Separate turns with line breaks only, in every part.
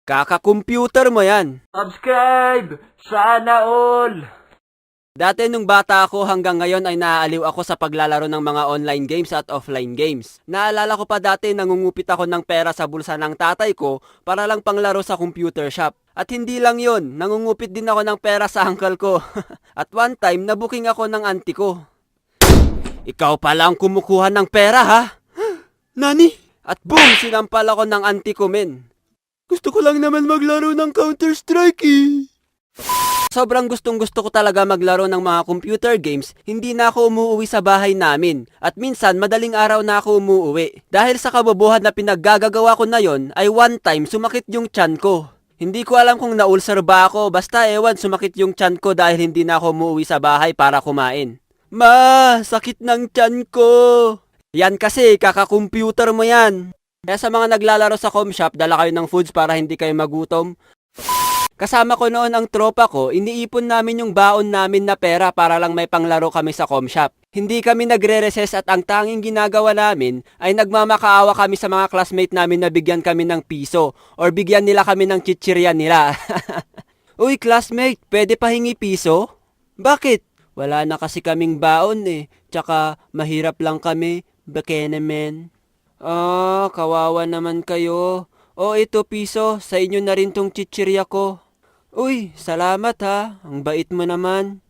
Kaka-computer mo yan.
Subscribe! Sana all!
Dati nung bata ako hanggang ngayon ay naaaliw ako sa paglalaro ng mga online games at offline games. Naalala ko pa dati nangungupit ako ng pera sa bulsa ng tatay ko para lang panglaro sa computer shop. At hindi lang yon, nangungupit din ako ng pera sa uncle ko. At one time, nabuking ako ng auntie ko. Ikaw pala ang kumukuha ng pera, ha? Nani? At boom, sinampal ako ng auntie ko, men. Gusto ko lang naman maglaro ng Counter-Strike, eh. Sobrang gustong-gusto ko talaga maglaro ng mga computer games, hindi na ako umuwi sa bahay namin. At minsan, madaling araw na ako umuwi. Dahil sa kabobohan na pinaggagawa ko na yon, ay one time sumakit yung tiyan ko. Hindi ko alam kung naulcer ba ako, basta ewan sumakit yung tiyan ko dahil hindi na ako umuwi sa bahay para kumain. Ma, sakit ng tiyan ko. Yan kasi, kaka-computer mo yan. Kaya sa mga naglalaro sa com shop, dala kayo ng foods para hindi kayo magutom. Kasama ko noon ang tropa ko, iniipon namin yung baon namin na pera para lang may panglaro kami sa com shop. Hindi kami nagre-recess at ang tanging ginagawa namin ay nagmamakaawa kami sa mga classmate namin na bigyan kami ng piso or bigyan nila kami ng chichirya nila. Uy classmate, pwede pa hingi piso? Bakit? Wala na kasi kaming baon eh, tsaka mahirap lang kami, bakene men. Kawawa naman kayo. Ito piso, sa inyo na rin tong chichirya ko. Uy, salamat ha. Ang bait mo naman.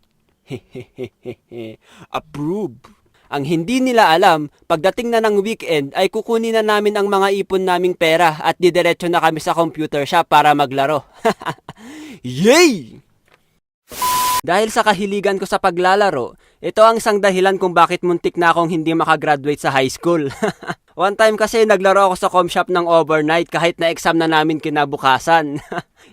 Hehehehe. Approve. Ang hindi nila alam, pagdating na ng weekend ay kukunin na namin ang mga ipon naming pera at didiretso na kami sa computer shop para maglaro. Yay! Dahil sa kahiligan ko sa paglalaro, ito ang isang dahilan kung bakit muntik na akong hindi makagraduate sa high school. One time kasi naglaro ako sa com shop ng overnight kahit na exam na namin kinabukasan.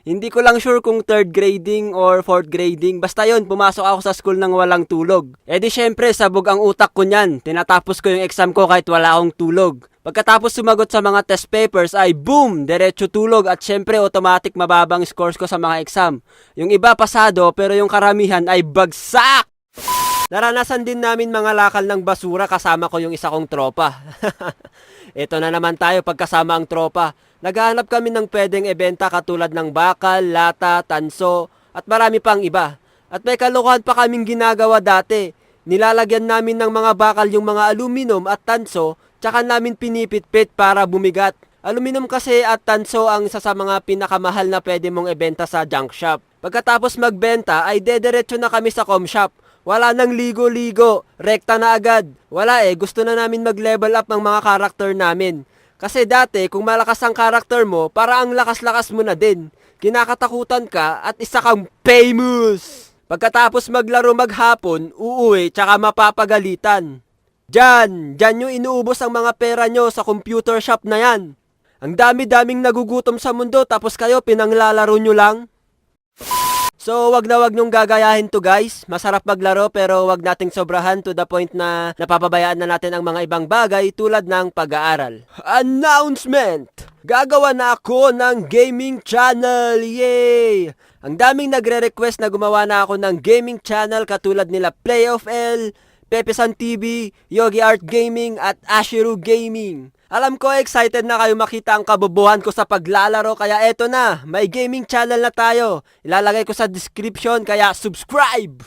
Hindi ko lang sure kung 3rd grading or 4th grading. Basta yon, pumasok ako sa school ng walang tulog. E di syempre, sabog ang utak ko niyan. Tinatapos ko yung exam ko kahit wala akong tulog. Pagkatapos sumagot sa mga test papers ay boom! Diretso tulog at syempre automatic mababang scores ko sa mga exam. Yung iba pasado pero yung karamihan ay bagsak! Naranasan din namin mga lakal ng basura kasama ko yung isa kong tropa. Ito na naman tayo pagkasama ang tropa. Naghahanap kami ng pwedeng ebenta katulad ng bakal, lata, tanso, at marami pang iba. At may kalokohan pa kaming ginagawa dati. Nilalagyan namin ng mga bakal yung mga aluminum at tanso, tsaka namin pinipitpit para bumigat. Aluminum kasi at tanso ang isa sa mga pinakamahal na pwede mong ebenta sa junk shop. Pagkatapos magbenta ay dederecho na kami sa com shop. Wala nang ligo-ligo, rekta na agad. Wala gusto na namin mag-level up ng mga karakter namin. Kasi dati, kung malakas ang karakter mo, para ang lakas-lakas mo na din. Kinakatakutan ka at isa kang famous. Pagkatapos maglaro maghapon, uuwi tsaka mapapagalitan. Diyan yung inuubos ang mga pera nyo sa computer shop na yan. Ang dami-daming nagugutom sa mundo tapos kayo pinanglalaro nyo lang. So, wag na wag nyong gagayahin to guys. Masarap maglaro pero wag nating sobrahan to the point na napapabayaan na natin ang mga ibang bagay tulad ng pag-aaral. Announcement! Gagawa na ako ng gaming channel! Yay! Ang daming nagre-request na gumawa na ako ng gaming channel katulad nila Play of L, Pepe San TV, Yogi Art Gaming at Ashiru Gaming. Alam ko excited na kayo makita ang kabobohan ko sa paglalaro kaya eto na, may gaming channel na tayo. Ilalagay ko sa description kaya subscribe!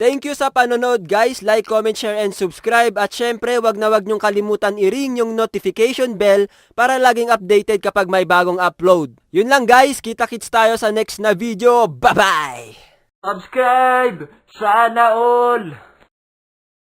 Thank you sa panonood guys, like, comment, share, and subscribe. At syempre, wag na wag nyong kalimutan i-ring yung notification bell para laging updated kapag may bagong upload. Yun lang guys, kita-kits tayo sa next na video. Bye-bye!
Subscribe! Sana all!